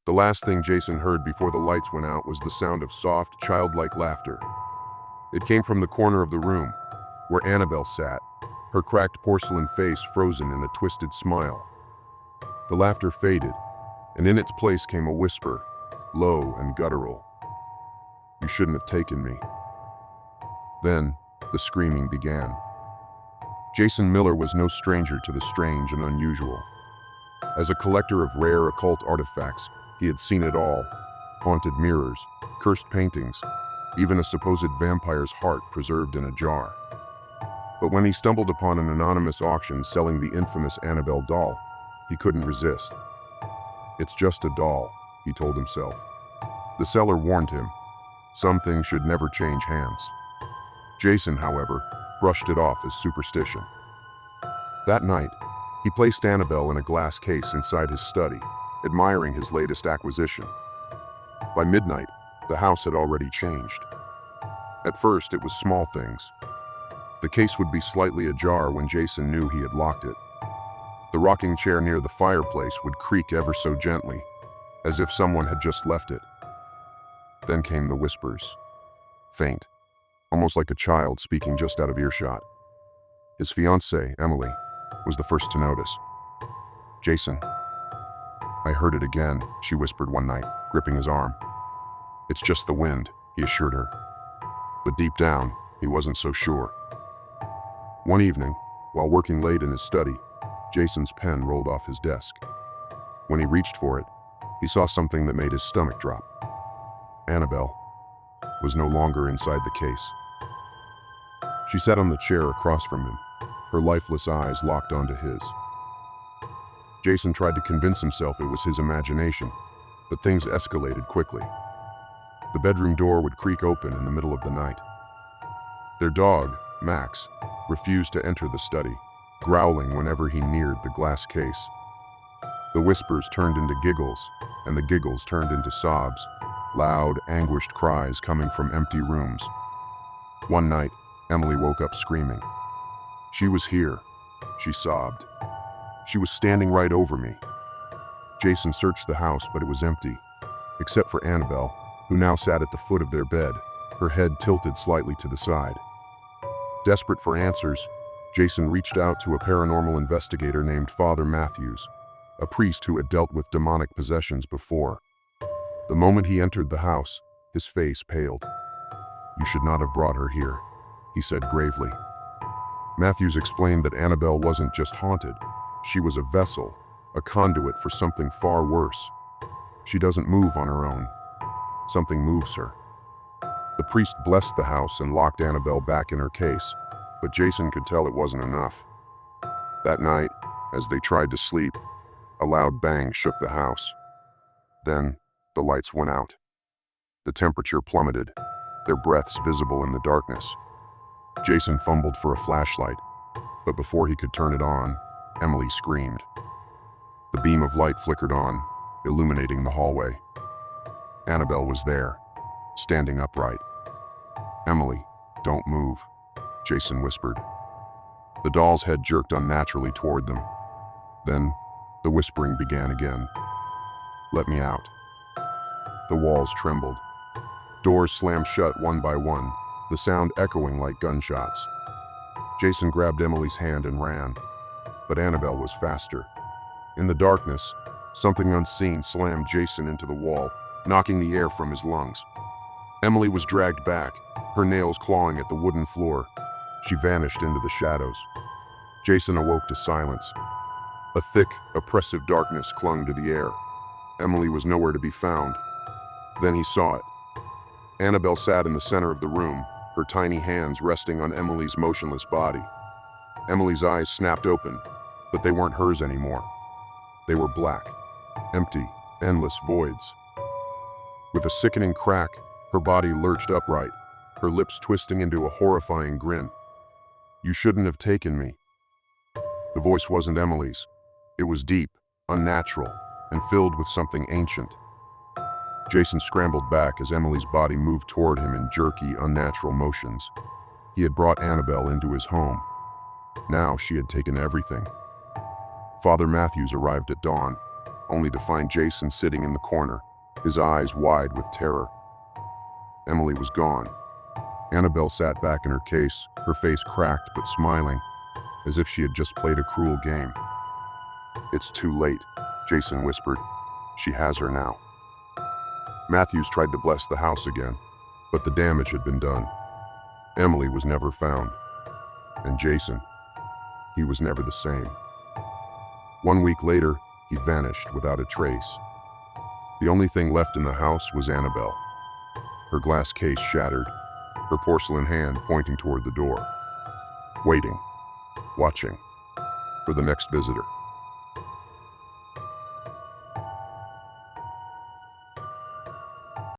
The last thing Jason heard before the lights went out was the sound of soft, childlike laughter. It came from the corner of the room, where Annabelle sat, her cracked porcelain face frozen in a twisted smile. The laughter faded, and in its place came a whisper, low and guttural. "You shouldn't have taken me." Then, the screaming began. Jason Miller was no stranger to the strange and unusual. As a collector of rare occult artifacts, he had seen it all: haunted mirrors, cursed paintings, even a supposed vampire's heart preserved in a jar. But when he stumbled upon an anonymous auction selling the infamous Annabelle doll, he couldn't resist. "It's just a doll," he told himself. The seller warned him. Some things should never change hands. Jason, however, brushed it off as superstition. That night, he placed Annabelle in a glass case inside his study, admiring his latest acquisition. By midnight, the house had already changed. At first, it was small things. The case would be slightly ajar when Jason knew he had locked it. The rocking chair near the fireplace would creak ever so gently, as if someone had just left it. Then came the whispers. Faint, almost like a child speaking just out of earshot. His fiancée, Emily, was the first to notice. "Jason." "I heard it again," she whispered one night, gripping his arm. "It's just the wind," he assured her. But deep down, he wasn't so sure. One evening, while working late in his study, Jason's pen rolled off his desk. When he reached for it, he saw something that made his stomach drop. Annabelle was no longer inside the case. She sat on the chair across from him, her lifeless eyes locked onto his. Jason tried to convince himself it was his imagination, but things escalated quickly. The bedroom door would creak open in the middle of the night. Their dog, Max, refused to enter the study, growling whenever he neared the glass case. The whispers turned into giggles, and the giggles turned into sobs, loud, anguished cries coming from empty rooms. One night, Emily woke up screaming. "She was here," she sobbed. "She was standing right over me." Jason searched the house, but it was empty, except for Annabelle, who now sat at the foot of their bed, her head tilted slightly to the side. Desperate for answers, Jason reached out to a paranormal investigator named Father Matthews, a priest who had dealt with demonic possessions before. The moment he entered the house, his face paled. "You should not have brought her here," he said gravely. Matthews explained that Annabelle wasn't just haunted. She was a vessel, a conduit for something far worse. She doesn't move on her own. Something moves her. The priest blessed the house and locked Annabelle back in her case, but Jason could tell it wasn't enough. That night, as they tried to sleep, a loud bang shook the house. Then, the lights went out. The temperature plummeted, their breaths visible in the darkness. Jason fumbled for a flashlight, but before he could turn it on, Emily screamed. The beam of light flickered on, illuminating the hallway. Annabelle was there, standing upright. "Emily, don't move," Jason whispered. The doll's head jerked unnaturally toward them. Then, the whispering began again. "Let me out." The walls trembled. Doors slammed shut one by one, the sound echoing like gunshots. Jason grabbed Emily's hand and ran, but Annabelle was faster. In the darkness, something unseen slammed Jason into the wall, knocking the air from his lungs. Emily was dragged back, her nails clawing at the wooden floor. She vanished into the shadows. Jason awoke to silence. A thick, oppressive darkness clung to the air. Emily was nowhere to be found. Then he saw it. Annabelle sat in the center of the room, her tiny hands resting on Emily's motionless body. Emily's eyes snapped open, but they weren't hers anymore. They were black, empty, endless voids. With a sickening crack, her body lurched upright, her lips twisting into a horrifying grin. "You shouldn't have taken me." The voice wasn't Emily's. It was deep, unnatural, and filled with something ancient. Jason scrambled back as Emily's body moved toward him in jerky, unnatural motions. He had brought Annabelle into his home. Now she had taken everything. Father Matthews arrived at dawn. only to find Jason sitting in the corner, his eyes wide with terror. Emily was gone. Annabelle sat back in her case, her face cracked but smiling, as if she had just played a cruel game. "It's too late," Jason whispered. "She has her now." Matthews tried to bless the house again, but the damage had been done. Emily was never found. And Jason, he was never the same. 1 week later, he vanished without a trace. The only thing left in the house was Annabelle, her glass case shattered, her porcelain hand pointing toward the door, waiting, watching for the next visitor.